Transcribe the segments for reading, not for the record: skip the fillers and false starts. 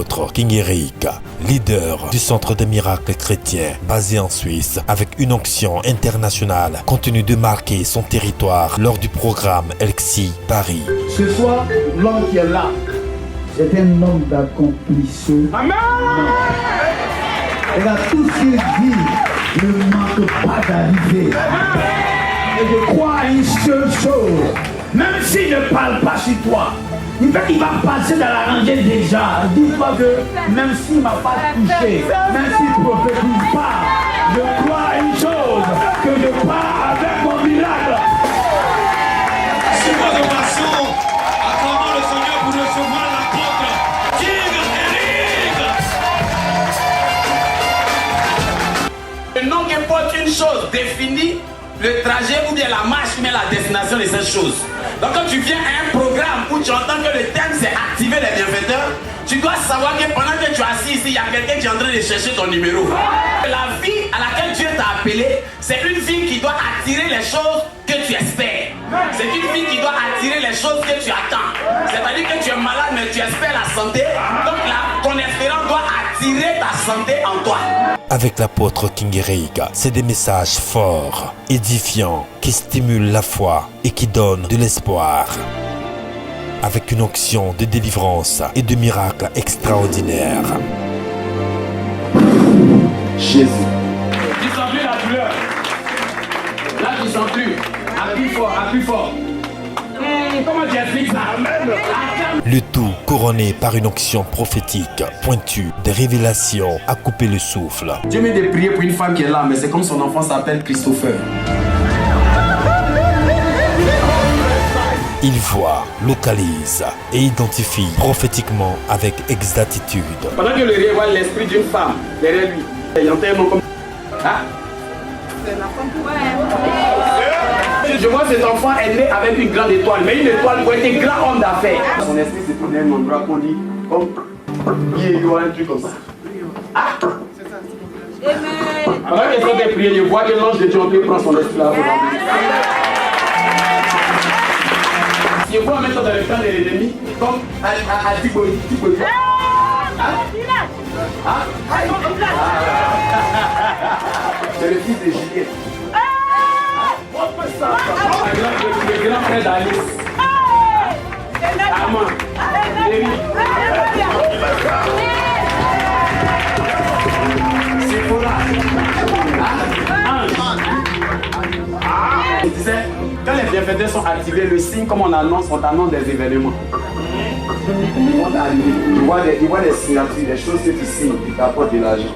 l'apôtre King Eric, leader du centre des miracles chrétiens basé en Suisse, avec une onction internationale, continue de marquer son territoire lors du programme Elxi Paris. Ce soir, l'homme qui est là, c'est un homme d'accomplissement. Amen. Et là, tout ce qu'il dit ne manque pas d'arriver. Et je crois à une seule chose, même s'il ne parle pas sur toi, il va passer dans la rangée déjà. Dis-toi que même s'il ne m'a pas touché, même s'il ne prophétise pas, je crois à une chose, que je pars avec mon miracle. C'est quoi de passion, acclamons le Seigneur pour recevoir l'apôtre King Eric. Le nom qui porte une chose définit le trajet ou bien la marche, mais la destination de cette chose. Donc quand tu viens à un programme où tu entends que le thème c'est activer les bienfaiteurs, tu dois savoir que pendant que tu es assis ici, il y a quelqu'un qui est en train de chercher ton numéro. La vie à laquelle Dieu t'a appelé, c'est une vie qui doit attirer les choses que tu espères. C'est une vie qui doit attirer les choses que tu attends. C'est-à-dire que tu es malade mais tu espères la santé. Donc là, ton espérance doit attirer ta santé en toi. Avec l'apôtre King Eric, c'est des messages forts, édifiants, qui stimulent la foi et qui donnent de l'espoir. Avec une onction de délivrance et de miracles extraordinaires. Jésus. Tu sens plus la douleur. Là, tu sens plus. Appuie fort, appuie fort. Comment tu expliques ça? Amen. Le tout couronné par une onction prophétique, pointue, des révélations à couper le souffle. Dieu m'a dit de prier pour une femme qui est là, mais c'est comme son enfant s'appelle Christopher. Il voit, localise et identifie prophétiquement avec exactitude. Pendant que le rêve voit l'esprit d'une femme derrière lui, il entend un nom comme... Ah? Je vois cet enfant est né avec une grande étoile, mais une étoile pour être un grand homme d'affaires. Son esprit se tourne un endroit qu'on dit comme... Il doit un truc comme ça. Ah? Pendant qu'ils sont en prier, je vois que l'ange de Dieu prend son esprit là. Je vois maintenant dans le camp de l'ennemi, comme à Tiboï. C'est le fils de Juliette. Le grand frère d'Alice. Armand. Il disait, quand les bienfaiteurs sont activés, le signe comme on annonce des événements. Ils vont arriver. Ils voient des signatures, des choses que tu signes, qui t'apportent de l'argent.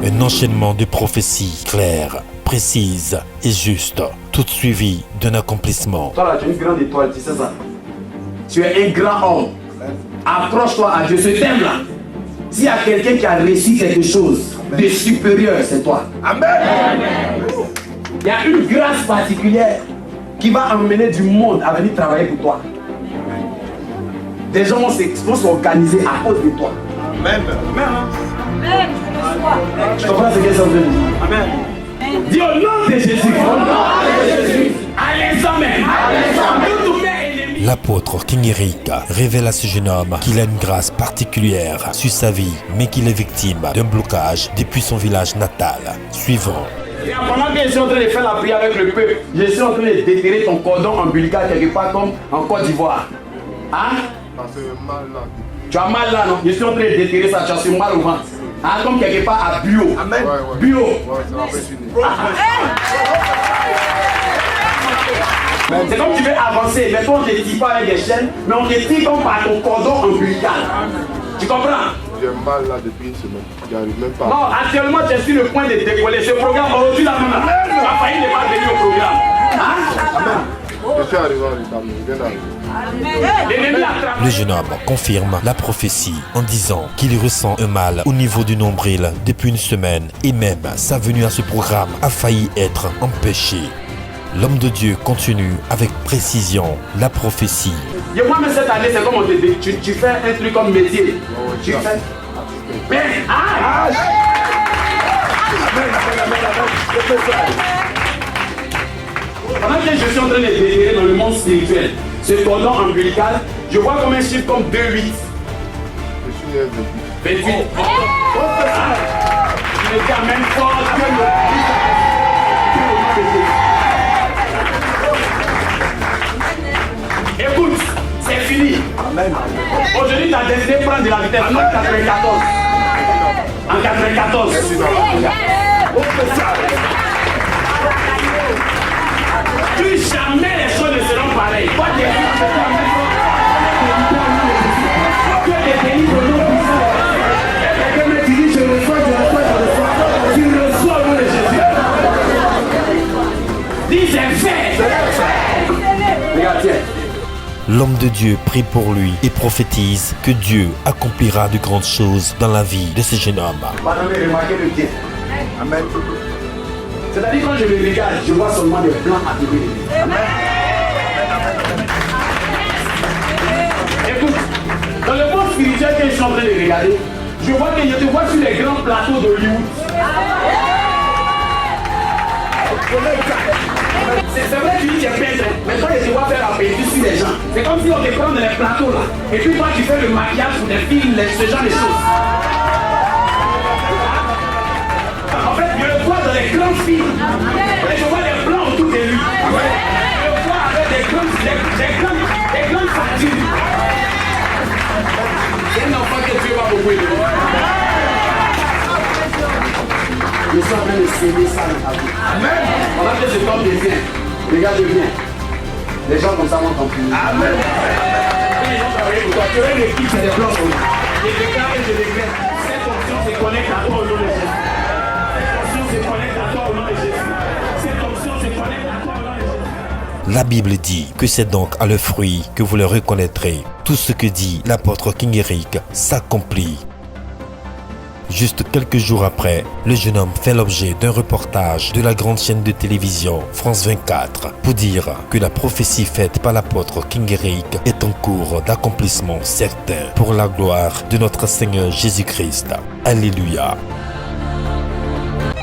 Un enchaînement de prophéties claires, précises et justes, toutes suivies d'un accomplissement. Toi là, tu es une grande étoile, tu sais ça. Tu es un grand homme. Approche-toi à Dieu. Ce thème-là, s'il y a quelqu'un qui a réussi quelque chose de supérieur, c'est toi. Amen. Il y a une grâce particulière qui va emmener du monde à venir travailler pour toi. Des gens vont s'organiser à cause de toi. Amen. Tu comprends ce que ça veut dire? Amen. Dis au nom de Jésus. Au nom de Jésus. Allez, amen. L'apôtre King Eric révèle à ce jeune homme qu'il a une grâce particulière sur sa vie, mais qu'il est victime d'un blocage depuis son village natal. Suivant. Et pendant que je suis en train de faire la prière avec le peuple, je suis en train de déterrer ton cordon ombilical quelque part comme en Côte d'Ivoire. Hein? Tu as mal là, non? Je suis en train de déterrer ça, tu as ce mal au ventre. Hein? Comme quelque part à Bio. Amen. Bio. C'est comme tu veux avancer, mais toi on ne te tire pas avec des chaînes, mais on te tire comme par ton cordon ombilical. Tu comprends? J'ai mal là depuis une semaine, j'arrive même pas. Non, actuellement tu es sur le point de décoller. Ce programme, aujourd'hui là, tu as failli ne pas venir au programme. Hein? Amen. Je suis arrivé en retard, mais je viens d'arriver. Le jeune homme confirme la prophétie en disant qu'il ressent un mal au niveau du nombril depuis une semaine et même sa venue à ce programme a failli être empêchée. L'homme de Dieu continue avec précision la prophétie. Et moi, mais cette année, c'est comme on te dit, tu fais un truc comme métier. Tu fais. Mais, pendant que je suis en train de déterrer dans le monde spirituel, ce cordon ombilical, Je vois comme un chiffre comme 2, 8. Je suis né 28. Tu me dis même fort que le écoute, c'est fini. Aujourd'hui, tu as décidé de prendre de la vitesse en 94. En 94. Plus jamais les choses ne seront pareilles. Toi, tu es que des délits de nos puissants. Quelqu'un me dit, je reçois. Tu reçois au nom de Jésus. Dis, c'est fait. Regarde, tiens. L'homme de Dieu prie pour lui et prophétise que Dieu accomplira de grandes choses dans la vie de ce jeune homme. Pardonnez, remarquez le bien. Amen. C'est-à-dire quand je le regarde, je vois seulement des plans à trouver. Écoute, dans le monde spirituel que je suis en train de regarder, je vois que je te vois sur les grands plateaux d'Hollywood. C'est vrai que tu dis que tu es peintre, mais toi je te vois faire la peinture sur les gens. C'est comme si on te prend dans les plateaux là, et puis toi tu fais le maquillage pour des films, ce genre de choses. En fait, je le vois dans les grands films. Et je vois des plans autour de lui. Je le vois avec des grandes factures. C'est un enfant que Dieu va beaucoup aider. Je suis en train de s'aimer ça dans ta vie. Amen. Pendant que je tombe de bien, regarde bien. Les gens comme ça vont t'emplir. Amen. Les gens travaillent pour toi. Tu as une équipe, c'est des plans pour moi. Je déclare et je déclare. Cette option se connecte à toi au nom de Jésus. La Bible dit que c'est donc à le fruit que vous le reconnaîtrez. Tout ce que dit l'apôtre King Eric s'accomplit. Juste quelques jours après, le jeune homme fait l'objet d'un reportage de la grande chaîne de télévision France 24 pour dire que la prophétie faite par l'apôtre King Eric est en cours d'accomplissement certain pour la gloire de notre Seigneur Jésus-Christ. Alléluia.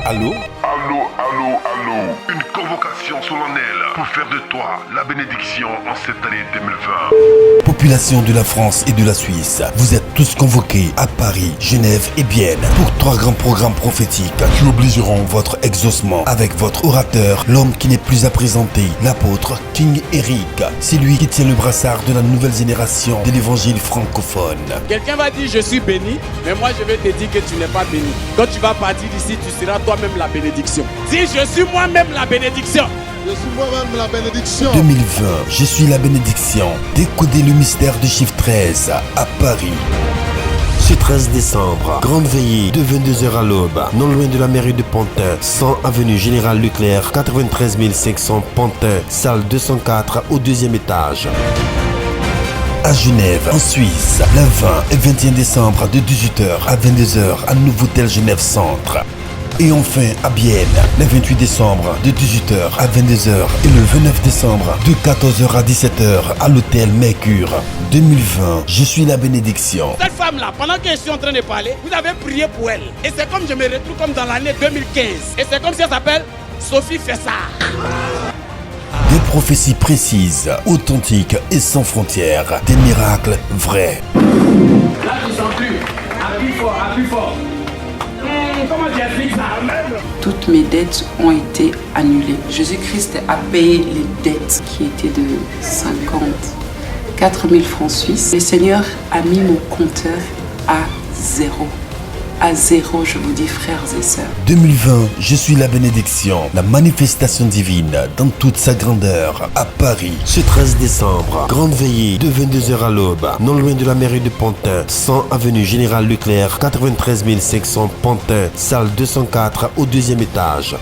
Allô? Allô, allô, allô. Une convocation solennelle pour faire de toi la bénédiction en cette année 2020. Population de la France et de la Suisse, vous êtes tous convoqués à Paris, Genève et Bienne pour 3 grands programmes prophétiques qui obligeront votre exaucement avec votre orateur, l'homme qui n'est plus à présenter, l'apôtre King Eric. C'est lui qui tient le brassard de la nouvelle génération de l'évangile francophone. Quelqu'un va dire je suis béni, mais moi je vais te dire que tu n'es pas béni. Quand tu vas partir d'ici, tu seras toi-même la bénédiction. Dis je suis moi-même la bénédiction. Je suis moi-même la bénédiction. 2020, je suis la bénédiction. Décodez le mystère du chiffre 13 à Paris. Ce 13 décembre, grande veillée de 22h à l'aube, non loin de la mairie de Pantin, 100 avenue Général Leclerc, 93 500 Pantin, salle 204 au 2e étage. À Genève, en Suisse, le 20 et 21 décembre de 18h à 22h à Nouveau-Tel Genève Centre. Et enfin à Bienne, le 28 décembre de 18h à 22h et le 29 décembre de 14h à 17h à l'hôtel Mercure. 2020, je suis la bénédiction. Cette femme-là, pendant que je suis en train de parler, vous avez prié pour elle. Et c'est comme je me retrouve comme dans l'année 2015. Et c'est comme si elle s'appelle Sophie Fessard. Des prophéties précises, authentiques et sans frontières. Des miracles vrais. Là, tu ne sens plus. Appuie fort, appuie fort. Comment tu expliques ça? Toutes mes dettes ont été annulées. Jésus-Christ a payé les dettes qui étaient de 54 000 francs suisses. Le Seigneur a mis mon compteur à 0. À 0, je vous dis, frères et sœurs. 2020, je suis la bénédiction, la manifestation divine dans toute sa grandeur à Paris. Ce 13 décembre, grande veillée de 22h à l'aube, non loin de la mairie de Pantin, 100 avenue Général Leclerc, 93 500 Pantin, salle 204 au 2e étage.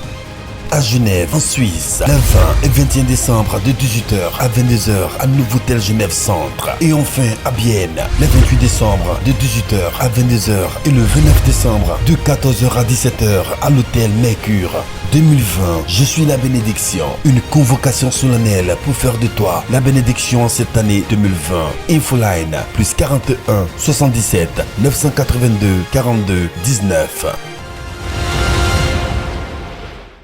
À Genève, en Suisse, le 20 et 21 décembre de 18h à 22h à Nouveau-Tel Genève Centre. Et enfin à Bienne, le 28 décembre de 18h à 22h et le 29 décembre de 14h à 17h à l'hôtel Mercure. 2020, je suis la bénédiction. Une convocation solennelle pour faire de toi la bénédiction en cette année 2020. Infoline, plus 41 77 982 42 19.